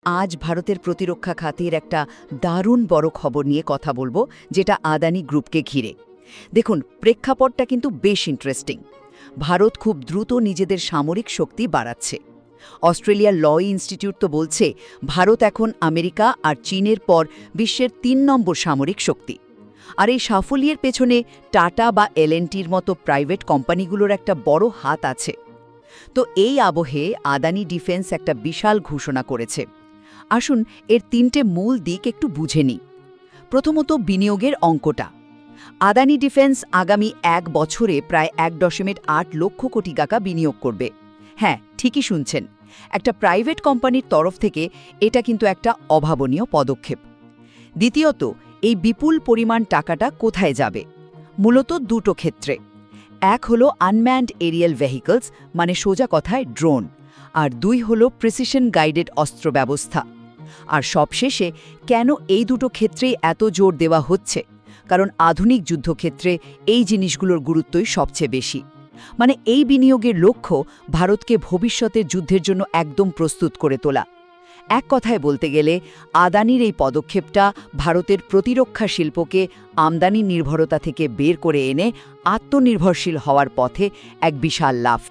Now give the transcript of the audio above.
আজ ভারতের প্রতিরক্ষা খাতের একটা দারুণ বড় খবর নিয়ে কথা বলবো, যেটা আদানি গ্রুপকে ঘিরে। দেখুন, প্রেক্ষাপটটা কিন্তু বেশ ইন্টারেস্টিং। ভারত খুব দ্রুত নিজেদের সামরিক শক্তি বাড়াচ্ছে। অস্ট্রেলিয়ার ল ইনস্টিটিউট তো বলছে ভারত এখন আমেরিকা আর চীনের পর বিশ্বের ৩ নম্বর সামরিক শক্তি। আর এই সাফল্যের পেছনে টাটা বা এলএনটির মতো প্রাইভেট কোম্পানিগুলোর একটা বড় হাত আছে। তো এই আবহে আদানি ডিফেন্স একটা বিশাল ঘোষণা করেছে। আসুন এর ৩টে মূল দিক একটু বুঝে নিই। প্রথমত, বিনিয়োগের অঙ্কটা। আদানি ডিফেন্স আগামী ১ বছরে প্রায় ১.৮ লক্ষ কোটি টাকা বিনিয়োগ করবে। হ্যাঁ, ঠিকই শুনছেন, একটা প্রাইভেট কোম্পানির তরফ থেকে এটা কিন্তু একটা অভাবনীয় পদক্ষেপ। দ্বিতীয়ত, এই বিপুল পরিমাণ টাকাটা কোথায় যাবে? মূলত দুটো ক্ষেত্রে। এক হলো আনম্যান্ড এরিয়াল ভেহিকলস, মানে সোজা কথায় ড্রোন, আর ২ হলো প্রিসিশন গাইডেড অস্ত্র ব্যবস্থা। আর সবশেষে, কেন এই দুটো ক্ষেত্রেই এত জোর দেওয়া হচ্ছে? কারণ আধুনিক যুদ্ধক্ষেত্রে এই জিনিসগুলোর গুরুত্বই সবচেয়ে বেশি। মানে এই বিনিয়োগের লক্ষ্য ভারতকে ভবিষ্যতের যুদ্ধের জন্য একদম প্রস্তুত করে তোলা। এক কথায় বলতে গেলে, আদানির এই পদক্ষেপটা ভারতের প্রতিরক্ষা শিল্পকে আমদানি নির্ভরতা থেকে বের করে এনে আত্মনির্ভরশীল হওয়ার পথে এক বিশাল লাফ।